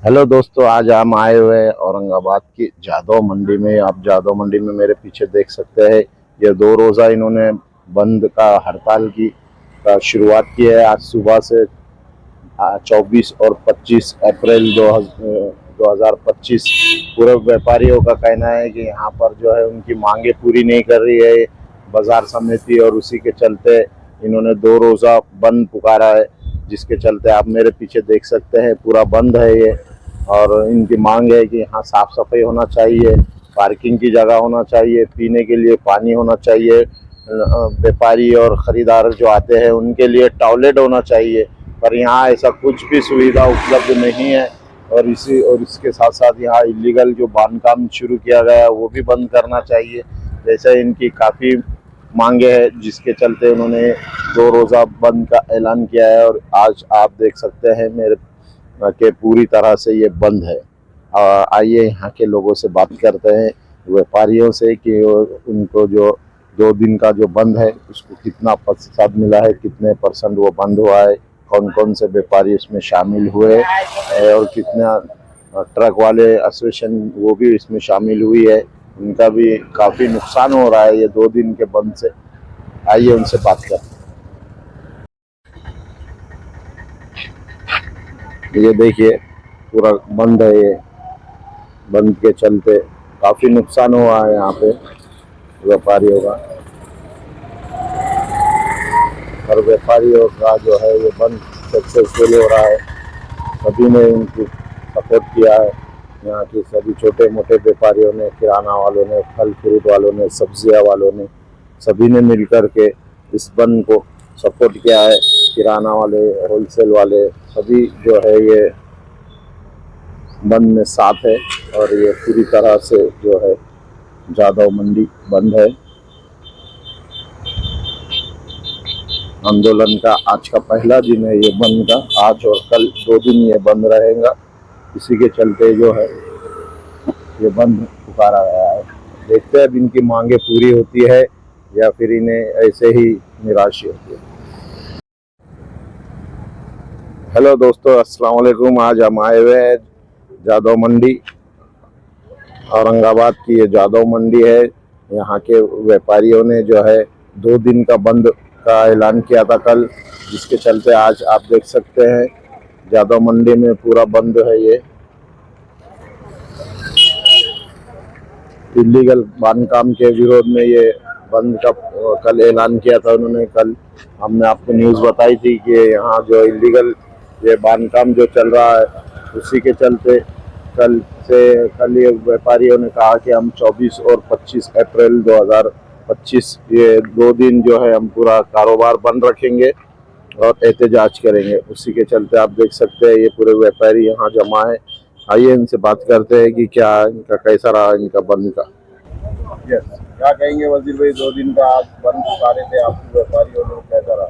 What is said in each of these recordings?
Hello दोस्तों, आज हम आए हुए हैं औरंगाबाद की जादव मंडी में। आप जादव मंडी में मेरे पीछे देख सकते हैं, ये 2 रोज़ा इन्होंने बंद का हड़ताल की का शुरुआत की है। आज सुबह से 24 और 25 अप्रैल 2025 पूरे व्यापारियों का कहना है कि यहाँ पर जो है उनकी मांगे पूरी नहीं कर रही है बाजार समिति, और उसी के चलते इन्होंने 2 रोज़ा बंद पुकारा है, जिसके चलते आप मेरे पीछे देख सकते हैं पूरा बंद है ये। और इनकी मांग है कि यहाँ साफ सफाई होना चाहिए, पार्किंग की जगह होना चाहिए, पीने के लिए पानी होना चाहिए, व्यापारी और ख़रीदार जो आते हैं उनके लिए टॉयलेट होना चाहिए। पर यहाँ ऐसा कुछ भी सुविधा उपलब्ध नहीं है। और इसके साथ साथ यहाँ इलीगल जो बांधकाम शुरू किया गया है वो भी बंद करना चाहिए, जैसे इनकी काफ़ी मांगे हैं, जिसके चलते उन्होंने 2 रोज़ा बंद का ऐलान किया है। और आज आप देख सकते हैं मेरे के पूरी तरह से ये बंद है। आइए यहाँ के लोगों से बात करते हैं, व्यापारियों से, कि उनको जो 2 दिन का जो बंद है उसको कितना प्रतिशत मिला है, कितने % वो बंद हुआ है, कौन कौन से व्यापारी इसमें शामिल हुए और कितना ट्रक वाले एसोसिएशन वो भी इसमें शामिल हुई है। उनका भी काफ़ी नुकसान हो रहा है ये 2 दिन के बंद से। आइए उनसे बात करते हैं। ये देखिए पूरा बंद है, ये बंद के चलते काफ़ी नुकसान हुआ है यहाँ पे व्यापारियों का। और व्यापारियों का जो है ये बंद सक्सेसफुल हो रहा है, सभी ने उनकी सपोर्ट किया है। यहाँ के सभी छोटे मोटे व्यापारियों ने, किराना वालों ने, फल फ्रूट वालों ने, सब्जियाँ वालों ने, सभी ने मिलकर के इस बंद को सपोर्ट किया है। किराना वाले, होलसेल वाले सभी जो है ये बंद में साथ है। और ये पूरी तरह से जो है जादव मंडी बंद है। आंदोलन का आज का पहला दिन है ये बंद का, आज और कल 2 दिन ये बंद रहेगा। इसी के चलते जो है ये बंद पुकारा गया है। देखते हैं अब इनकी मांगे पूरी होती है या फिर इन्हें ऐसे ही निराश होती है। हेलो दोस्तों, अस्सलाम वालेकुम। आज हम आए हुए हैं जादव मंडी, औरंगाबाद की ये जादव मंडी है। यहाँ के व्यापारियों ने जो है 2 दिन का बंद का ऐलान किया था कल, जिसके चलते आज आप देख सकते हैं जादव मंडी में पूरा बंद है। ये इलीगल बांधकाम के विरोध में ये बंद का कल ऐलान किया था उन्होंने। कल हमने आपको न्यूज़ बताई थी कि यहाँ जो इलीगल ये बांधकाम जो चल रहा है उसी के चलते कल ये व्यापारियों ने कहा कि हम 24 और 25 अप्रैल 2025 ये 2 दिन जो है हम पूरा कारोबार बंद रखेंगे और एहतजाज करेंगे। उसी के चलते आप देख सकते हैं ये पूरे व्यापारी यहाँ जमा है। आइए इनसे बात करते हैं कि क्या इनका कैसा रहा इनका बंद का। क्या कहेंगे वजीर भाई, 2 दिन का आप बंद पुकारे थे, आप व्यापारियों ने कैसा रहा?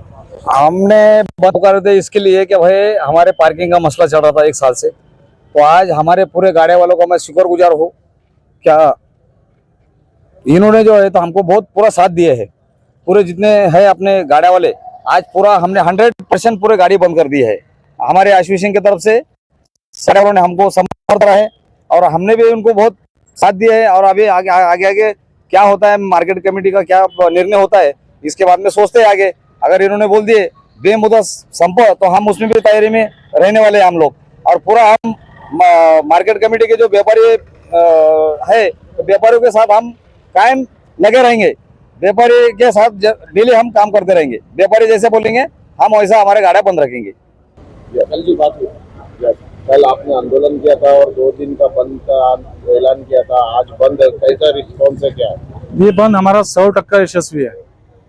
हमने बंद पुकारे थे इसके लिए कि भाई हमारे पार्किंग का मसला चल रहा था 1 साल से। तो आज हमारे पूरे गाड़े वालों को मैं शुक्रगुजार हूँ, क्या इन्होंने जो है तो हमको बहुत पूरा साथ दिए है। पूरे जितने हैं अपने गाड़े वाले, आज पूरा हमने 100% पूरे गाड़ी बंद कर दी है। हमारे एसोसिएशन की तरफ से सारे वालों ने हमको समर्थन करा है और हमने भी उनको बहुत साथ दिया है। और अभी आगे आगे आगे क्या होता है, मार्केट कमेटी का क्या निर्णय होता है इसके बाद में सोचते हैं आगे। अगर इन्होंने बोल दिए बेमुदत संप, तो हम उसमें भी तैयारी में रहने वाले हैं हम लोग। और पूरा हम मार्केट कमेटी के जो व्यापारी है, तो व्यापारियों के साथ हम कायम लगे रहेंगे। व्यापारी के साथ डेली हम काम करते रहेंगे। व्यापारी जैसे बोलेंगे हम वैसा हमारे गाड़ा बंद रखेंगे। कल की बात हुई, कल आपने आंदोलन किया था और 2 दिन का बंद का ऐलान किया था, आज बंद है, कैसा रिस्पॉन्स है? क्या ये बंद हमारा 100% यशस्वी है।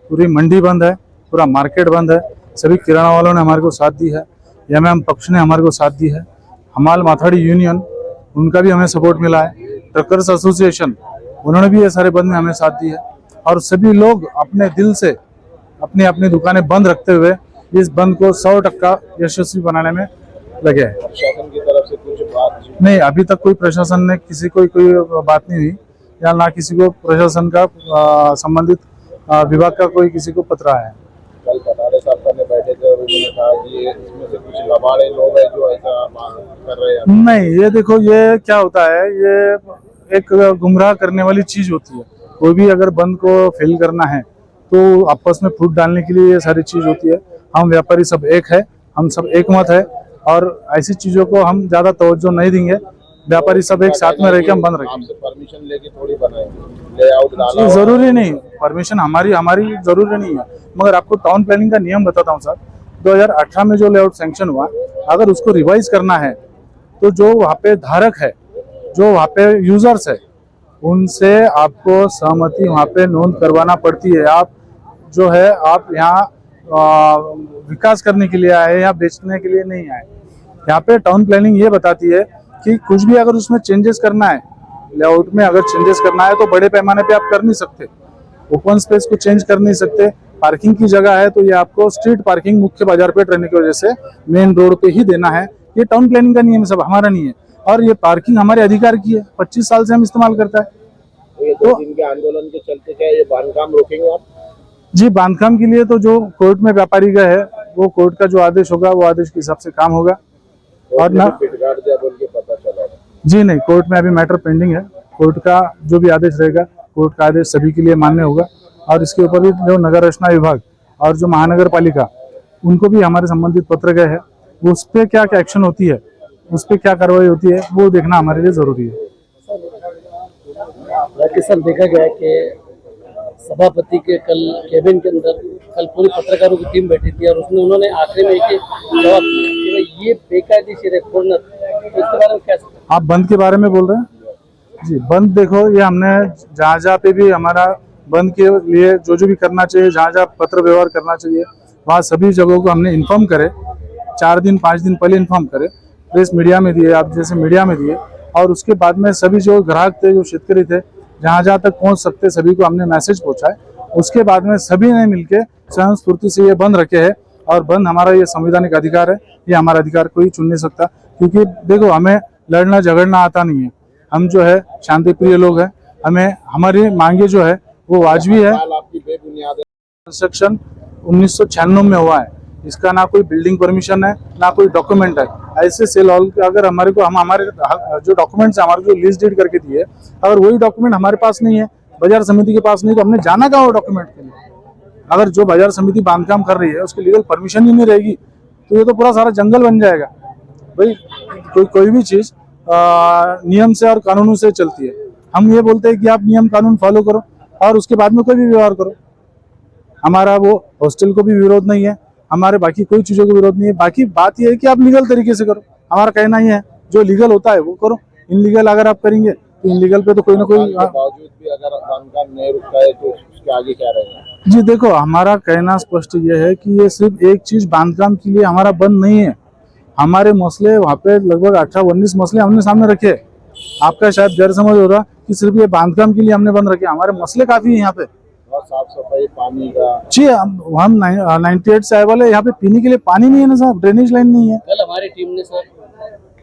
पूरी मंडी बंद है, पूरा मार्केट बंद है। सभी किराना वालों ने हमारे को साथ दी है, एमएम पक्ष ने हमारे को साथ दी है, हमाल माथाड़ी यूनियन उनका भी हमें सपोर्ट मिला है, ट्रकर्स एसोसिएशन उन्होंने भी ये सारे बंद में हमें साथ दी है। और सभी लोग अपने दिल से अपनी अपनी दुकानें बंद रखते हुए इस बंद को 100% यशस्वी बनाने में लगे हैं। प्रशासन की तरफ से कुछ बात नहीं, अभी तक कोई प्रशासन ने किसी कोई बात नहीं हुई, या ना किसी को प्रशासन का संबंधित विभाग का कोई किसी को पत्र आया है। कल पटारे साहब ने बैठे थे और उन्होंने कहा कि ये इसमें से कुछ लबाड़े लोग हैं जो ऐसा कर रहे हैं। नहीं, ये देखो, ये क्या होता है, ये एक गुमराह करने वाली चीज होती है। कोई भी अगर बंद को फेल करना है तो आपस में फूट डालने के लिए ये सारी चीज होती है। हम व्यापारी सब एक है, हम सब एक मत है, और ऐसी चीजों को हम ज्यादा तवज्जो नहीं देंगे। व्यापारी सब एक साथ में रह के हम बंद रखेंगे। आपसे परमिशन लेके थोड़ी बनाएंगे, लेआउट डाला जी, जरूरी नहीं, परमिशन हमारी जरूरी नहीं है। मगर आपको टाउन प्लानिंग का नियम बताता हूँ सर। 2018 में जो लेआउट सैंक्शन हुआ, अगर उसको रिवाइज करना है तो जो वहाँ पे धारक है, जो वहाँ पे यूजर्स है, उनसे आपको सहमति वहाँ पे नोंद करवाना पड़ती है। आप जो है, आप यहाँ विकास करने के लिए आए या बेचने के लिए नहीं आए। यहाँ पे टाउन प्लानिंग ये बताती है कि कुछ भी अगर उसमें चेंजेस करना है, लेआउट में अगर चेंजेस करना है तो बड़े पैमाने पे आप कर नहीं सकते, ओपन स्पेस को चेंज कर नहीं सकते। पार्किंग की जगह है तो ये आपको स्ट्रीट पार्किंग मुख्य बाजार पे रहने की वजह से मेन रोड पे ही देना है। ये टाउन प्लानिंग का नियम है, सब हमारा नहीं है। और ये पार्किंग हमारे अधिकार की है, 25 साल से हम इस्तेमाल करता है। ये 2 दिन के आंदोलन के चलते क्या ये बांधकाम रोकेंगे आप? जी, बांधकाम के लिए तो जो कोर्ट में व्यापारी गए है, वो कोर्ट का जो आदेश होगा वो आदेश के हिसाब से काम होगा। और ना पिटगाड़ दिया बोल के पता चला। जी नहीं, कोर्ट में अभी मैटर पेंडिंग है। कोर्ट का जो भी आदेश रहेगा, कोर्ट का आदेश सभी के लिए मान्य होगा। और इसके ऊपर भी जो नगर रचना विभाग और जो महानगर पालिका, उनको भी हमारे संबंधित पत्र गए हैं। उस पर क्या क्या एक्शन होती है, उस पर क्या कार्रवाई होती है, वो देखना हमारे लिए जरूरी है। सर, देखा गया कि सभापति के कल कैबिन के अंदर कल पूरी पत्रकारों की टीम बैठी थी और उन्होंने आखिरी में एक जवाब दिया कि भाई ये बेकायदेशीर है कॉर्नर, तो इसके बारे में क्या? आप बंद के बारे में बोल रहे हैं? जी, बंद देखो, ये हमने जहाँ जहाँ पे भी हमारा बंद के लिए जो भी करना चाहिए, जहाँ जहाँ पत्र व्यवहार करना चाहिए, वहाँ सभी जगहों को हमने इन्फॉर्म करे। 4 दिन 5 दिन पहले इन्फॉर्म करे, प्रेस मीडिया में दिए, आप जैसे मीडिया में दिए। और उसके बाद में सभी जो ग्राहक थे, जो शेतकरी थे, जहाँ जहाँ तक पहुँच सकते सभी को हमने मैसेज पहुँचाए। उसके बाद में सभी ने मिलके स्वयं स्फूर्ति से ये बंद रखे है। और बंद हमारा ये संवैधानिक अधिकार है, ये हमारा अधिकार कोई चुन नहीं सकता। क्योंकि देखो, हमें लड़ना झगड़ना आता नहीं है, हम जो है शांति प्रिय लोग हैं। हमें हमारी मांगे जो है वो वाजबी है। आपकी बेबुनियाद कंस्ट्रक्शन 1996 में हुआ है, इसका ना कोई बिल्डिंग परमिशन है, ना कोई डॉक्यूमेंट है। ऐसे सेल हॉल अगर हमारे को हमारे जो डॉक्यूमेंट्स है, हमारे जो लीज डीड करके दिए, अगर वही डॉक्यूमेंट हमारे पास नहीं है, बाजार समिति के पास नहीं, तो हमने जाना कहाँ वो डॉक्यूमेंट के लिए? अगर जो बाजार समिति बांधकाम कर रही है उसकी लीगल परमिशन ही नहीं रहेगी तो ये तो पूरा सारा जंगल बन जाएगा। भाई, कोई भी चीज नियम से और कानूनों से चलती है। हम ये बोलते हैं कि आप नियम कानून फॉलो करो और उसके बाद में कोई भी व्यवहार करो। हमारा वो हॉस्टल को भी विरोध नहीं है, हमारे बाकी कोई चीजों को विरोध नहीं है। बाकी बात यह है कि आप लीगल तरीके से करो, हमारा कहना ही है जो लीगल होता है वो करो। इनलीगल अगर आप करेंगे तो इनलीगल पे तो कोई ना कोई बावजूद भी अगर बांधकाम नहीं रुकता है तो उसके आगे क्या रहेगा? जी देखो, हमारा कहना स्पष्ट ये है कि ये सिर्फ एक चीज बांधकाम के लिए हमारा बंद नहीं है। हमारे मसले वहाँ पे लगभग 18-19 मसले हमने सामने रखे। आपका शायद गैर समझ हो रहा कि सिर्फ ये बांधकाम के लिए हमने बंद रखे, हमारे मसले काफी है यहाँ पे। साफ सफाई, पानी का। जी, हम 98 से आए वाले, यहाँ पे पीने के लिए पानी नहीं है ना साहब, ड्रेनेज लाइन नहीं है। कल हमारी टीम ने सर,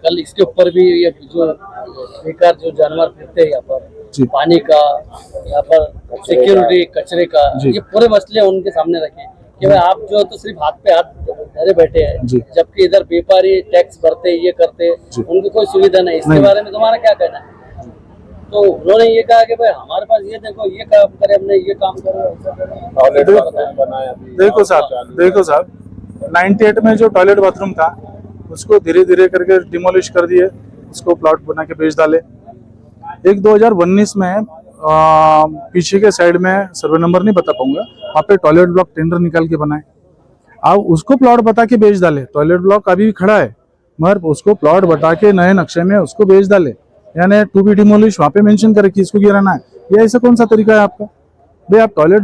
कल इसके ऊपर भी ये जो बेकार जो जानवर फिरते हैं यहाँ पर, पानी का, यहाँ पर सिक्योरिटी, कचरे का, ये पूरे मसले उनके सामने रखे कि भाई आप जो तो सिर्फ हाथ पे हाथ धरे बैठे हैं, जबकि इधर व्यापारी टैक्स भरते, ये करते, उनकी कोई सुविधा नहीं। इसके बारे में तुम्हारा क्या कहना है? तो उन्होंने ये कहा कि भाई हमारे पास ये देखो, ये काम करे, हमने ये काम करो। देखो साहब, 98 में जो टॉयलेट बाथरूम था उसको धीरे धीरे करके डिमोलिश कर दिए, उसको प्लॉट बना के बेच डाले। 2019 में पीछे के साइड में सर्वे नंबर नहीं बता पाऊंगा, वहाँ पे टॉयलेट ब्लॉक टेंडर निकाल के बनाए, अब उसको प्लॉट बता के बेच डाले। टॉयलेट ब्लॉक अभी भी खड़ा है मगर उसको प्लॉट बता के नए नक्शे में उसको बेच डाले, यानी टू बी डिमोलिश वहाँ पे मेंशन करे कि इसको गिराना है। ये ऐसा कौन सा तरीका है आपका? भाई, आप टॉयलेट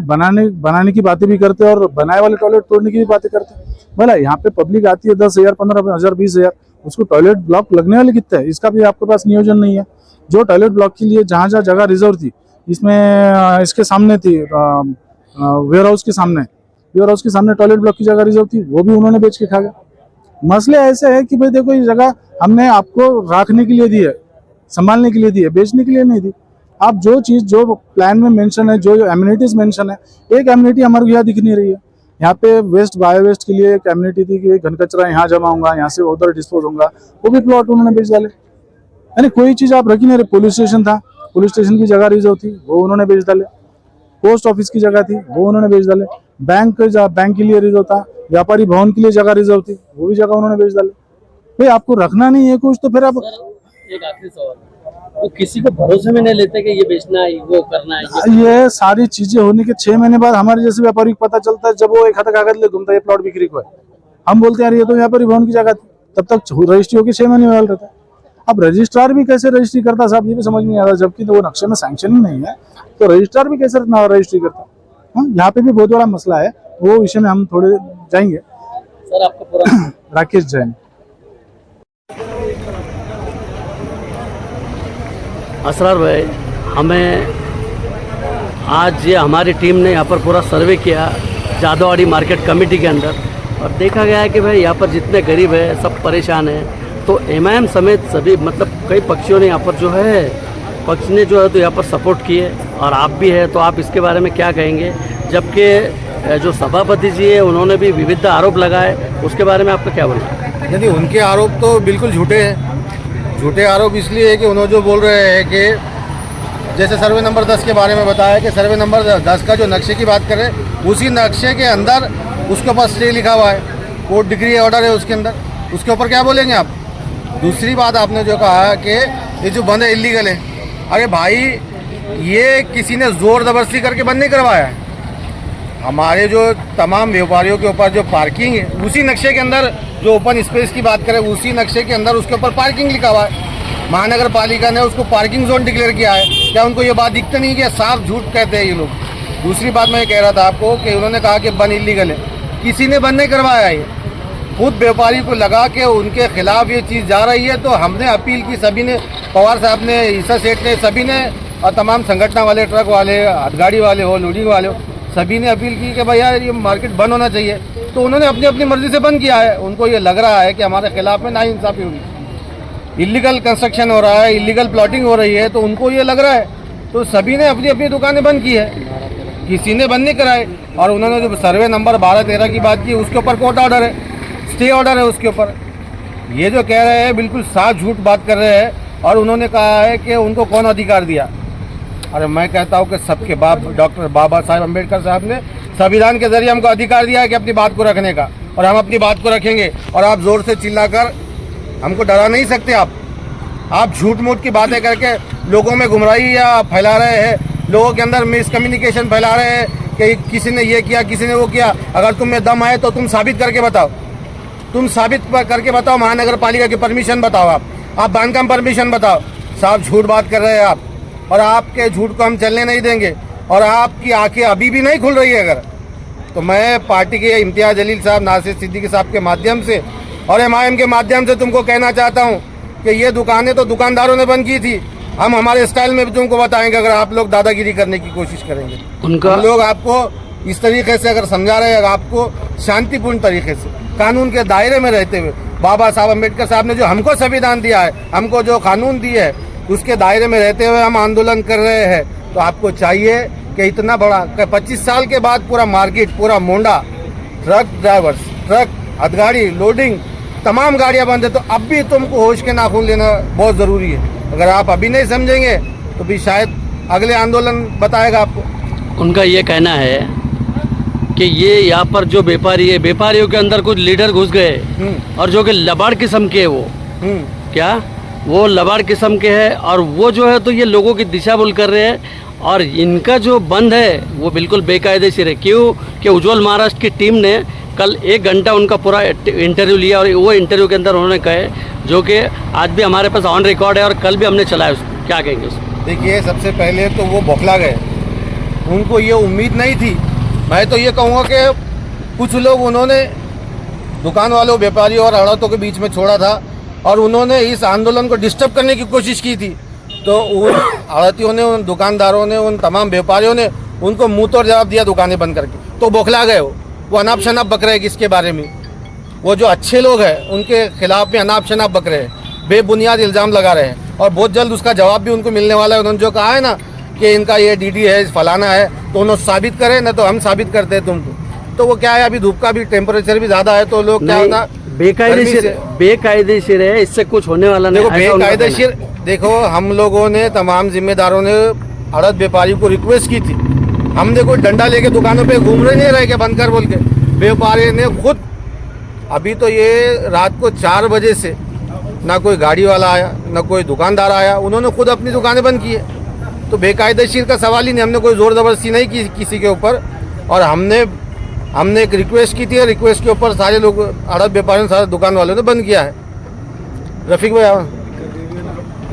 बनाने की बातें भी करते हैं और बनाए वाले टॉयलेट तोड़ने की भी बातें करते हैं। भला यहाँ पे पब्लिक आती है 10,000, 15,000, 20,000, उसको टॉयलेट ब्लॉक लगने वाले कितने हैं, इसका भी आपके पास नियोजन नहीं है। जो टॉयलेट ब्लॉक के लिए जहाँ जहाँ जगह रिजर्व थी, इसमें इसके सामने थी, वेयर हाउस के सामने टॉयलेट ब्लॉक की जगह रिजर्व थी, वो भी उन्होंने बेच के खा गया। मसले ऐसे है कि भाई देखो, ये जगह हमने आपको रखने के लिए दी है, संभालने के लिए दी है, बेचने के लिए नहीं दी। आप जो चीज जो प्लान में मेंशन है, जो एम्यूनिटीज मेंशन है, एक एम्यूनिटी हमारे यहाँ दिख नहीं रही है। यहाँ पे वेस्ट बायो वेस्ट के लिए कम्युनिटी थी कि घन कचरा यहाँ जमा होगा, यहाँ से उधर डिस्पोज होगा, वो भी प्लॉट उन्होंने बेच डाले। यानी कोई चीज आप रखी नहीं रहे। पुलिस स्टेशन था, पुलिस स्टेशन की जगह रिजर्व थी, वो उन्होंने बेच डाले। पोस्ट ऑफिस की जगह थी, वो उन्होंने बेच डाले। बैंक के लिए रिजर्व था, व्यापारी भवन के लिए जगह रिजर्व थी, वो भी जगह उन्होंने बेच डाले। भाई आपको रखना नहीं है कुछ तो फिर आप एक आखिरी सवाल, वो किसी को भरोसे में नहीं लेते कि ये बेचना है, वो करना है, ये सारी चीजें होने के 6 महीने बाद हमारे जैसे व्यापारी को पता चलता है, जब वो एक हाथ कागज ले घूमता है ये प्लॉट बिक्री को है। हम बोलते हैं यार ये तो व्यापारी भवन की जगह थी, तब तक रजिस्ट्री होकर 6 महीने में रहता है। अब रजिस्ट्रार भी कैसे रजिस्ट्री करता साहब, ये भी समझ नहीं आ रहा, जबकि तो वो नक्शे में सैंक्शन ही नहीं है, तो रजिस्ट्रार भी कैसे रजिस्ट्री करता। हाँ, यहाँ पे भी बहुत बड़ा मसला है, वो विषय में हम थोड़े जाएंगे। सर आपका पूरा राकेश जैन। असरार भाई, हमें आज ये हमारी टीम ने यहाँ पर पूरा सर्वे किया जादोवाड़ी मार्केट कमेटी के अंदर, और देखा गया है कि भाई यहाँ पर जितने गरीब है सब परेशान हैं। तो एमआईएम समेत सभी मतलब कई पक्षियों ने यहाँ पर जो है पक्ष ने जो है तो यहाँ पर सपोर्ट किए, और आप भी है, तो आप इसके बारे में क्या कहेंगे? जबकि जो सभापति जी है उन्होंने भी विविध आरोप लगाए, उसके बारे में आपका क्या बोलना? यदि उनके आरोप तो बिल्कुल झूठे हैं। झूठे आरोप इसलिए है कि उन्होंने जो बोल रहे हैं कि जैसे सर्वे नंबर 10 के बारे में बताया कि सर्वे नंबर 10 का जो नक्शे की बात करें, उसी नक्शे के अंदर उसके ऊपर स्टे लिखा हुआ है, कोर्ट डिग्री ऑर्डर है उसके अंदर, उसके ऊपर क्या बोलेंगे आप? दूसरी बात आपने जो कहा कि ये जो बंद है इलीगल है, अरे भाई ये किसी ने जोर जबरदस्ती करके बंद नहीं करवाया है। हमारे जो तमाम व्यापारियों के ऊपर जो पार्किंग है उसी नक्शे के अंदर, जो ओपन स्पेस की बात करें उसी नक्शे के अंदर उसके ऊपर पार्किंग लिखा हुआ है। महानगर पालिका ने उसको पार्किंग जोन डिक्लेयर किया है। क्या उनको ये बात दिखती नहीं कि साफ झूठ कहते हैं ये लोग? दूसरी बात मैं ये कह रहा था आपको कि उन्होंने कहा कि बंद इलीगल है, किसी ने बंद नहीं करवाया है। खुद व्यापारी को लगा के उनके खिलाफ ये चीज़ जा रही है, तो हमने अपील की, सभी ने, पवार साहब ने, ईसा सेठ ने, सभी ने, और तमाम संगठन वाले, ट्रक वाले, हथगाड़ी वाले हो, लोडिंग वाले हो, सभी ने अपील की कि भाई यार ये मार्केट बंद होना चाहिए। तो उन्होंने अपनी अपनी मर्जी से बंद किया है। उनको ये लग रहा है कि हमारे खिलाफ में नाइंसाफ़ी होगी, इलीगल कंस्ट्रक्शन हो रहा है, इलीगल प्लॉटिंग हो रही है, तो उनको ये लग रहा है। तो सभी ने अपनी अपनी दुकानें बंद की है, किसी ने बंद नहीं कराए। और उन्होंने जो सर्वे नंबर 12-13 की बात की, उसके ऊपर कोर्ट ऑर्डर है, स्टे ऑर्डर है उसके ऊपर। ये जो कह रहे हैं बिल्कुल साफ झूठ बात कर रहे हैं। और उन्होंने कहा है कि उनको कौन अधिकार दिया? अरे मैं कहता हूँ कि सबके बाप डॉक्टर बाबा साहेब अम्बेडकर साहब ने संविधान के जरिए हमको अधिकार दिया है कि अपनी बात को रखने का, और हम अपनी बात को रखेंगे। और आप जोर से चिल्लाकर हमको डरा नहीं सकते। आप झूठ मूठ की बातें करके लोगों में गुमराही या फैला रहे हैं, लोगों के अंदर मिसकम्युनिकेशन फैला रहे हैं कि किसी ने ये किया, किसी ने वो किया। अगर तुम में दम आए तो तुम साबित करके बताओ, तुम साबित करके बताओ, महानगर पालिका की परमिशन बताओ, आप बांधकाम परमिशन बताओ। साफ झूठ बात कर रहे हैं आप, और आपके झूठ को हम चलने नहीं देंगे। और आपकी आंखें अभी भी नहीं खुल रही है अगर, तो मैं पार्टी के इम्तियाज़ जलील साहब, नासिर सिद्दीकी साहब के माध्यम से और एमआईएम के माध्यम से तुमको कहना चाहता हूँ कि ये दुकानें तो दुकानदारों ने बंद की थी। हम हमारे स्टाइल में भी तुमको बताएंगे अगर आप लोग दादागिरी करने की कोशिश करेंगे। उनका हम लोग आपको इस तरीके से अगर समझा रहे हैं, आपको शांतिपूर्ण तरीके से कानून के दायरे में रहते हुए, बाबा साहब अम्बेडकर साहब ने जो हमको संविधान दिया है, हमको जो कानून दिए है, उसके दायरे में रहते हुए हम आंदोलन कर रहे हैं। तो आपको चाहिए कि इतना बड़ा 25 साल के बाद पूरा मार्केट, पूरा मोंडा, ट्रक ड्राइवर्स, ट्रक, हथगाड़ी, लोडिंग, तमाम गाड़ियां बंद है, तो अब भी तुमको होश के नाखून लेना बहुत ज़रूरी है। अगर आप अभी नहीं समझेंगे तो भी शायद अगले आंदोलन बताएगा आपको। उनका ये कहना है कि ये यहाँ पर जो व्यापारी है, व्यापारियों के अंदर कुछ लीडर घुस गए और जो कि लबाड़ किस्म के है वो, क्या वो लबाड़ किस्म के है, और वो जो है तो ये लोगों की दिशा भूल कर रहे हैं। और इनका जो बंद है वो बिल्कुल बेकायदेशीर है। क्यों कि उज्ज्वल महाराष्ट्र की टीम ने कल 1 घंटा उनका पूरा इंटरव्यू लिया, और वो इंटरव्यू के अंदर उन्होंने कहे, जो कि आज भी हमारे पास ऑन रिकॉर्ड है और कल भी हमने चलाया उसको। क्या कहेंगे उसको? देखिए, सबसे पहले तो वो बौखला गए, उनको ये उम्मीद नहीं थी। मैं तो ये कहूँगा कि कुछ लोग उन्होंने दुकान वालों, व्यापारियों और आड़तों के बीच में छोड़ा था, और उन्होंने इस आंदोलन को डिस्टर्ब करने की कोशिश की थी। तो उन आड़तियों ने, उन दुकानदारों ने, उन तमाम व्यापारियों ने उनको मुंह तोड़ जवाब दिया दुकानें बंद करके। तो बौखला गए वो अनाप शनाप बक रहे हैं किसके बारे में? वो जो अच्छे लोग हैं उनके खिलाफ में अनाप शनाप बक रहे हैं, बेबुनियाद इल्ज़ाम लगा रहे हैं, और बहुत जल्द उसका जवाब भी उनको मिलने वाला है। उन्होंने जो कहा है ना कि इनका ये डीडी है, फलाना है, तो उन्होंने साबित करें ना, तो हम साबित करते हैं तुमको। तो वो क्या है, अभी धूप का भी टेम्परेचर भी ज़्यादा है तो लोग क्या होता बेकायदेशीर है, इससे कुछ होने वाला नहीं। देखो बेकायदेशीर, देखो हम लोगों ने, तमाम जिम्मेदारों ने अड़द व्यापारी को रिक्वेस्ट की थी। हमने कोई डंडा लेके दुकानों पे घूम रहे नहीं रहे के बंद कर बोल के। व्यापारी ने खुद, अभी तो ये रात को 4 बजे से ना कोई गाड़ी वाला आया ना कोई दुकानदार आया, उन्होंने खुद अपनी दुकानें बंद की है। तो बेकायदेशीर का सवाल ही नहीं, हमने कोई ज़ोर ज़बरदस्ती नहीं की किसी के ऊपर। और हमने एक रिक्वेस्ट की थी, रिक्वेस्ट के ऊपर सारे लोग, अड़द व्यापारियों ने, सारे दुकान वालों ने बंद किया है। रफीक भाई,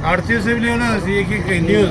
आरती से भी नहीं होना चाहिए कि न्यूज़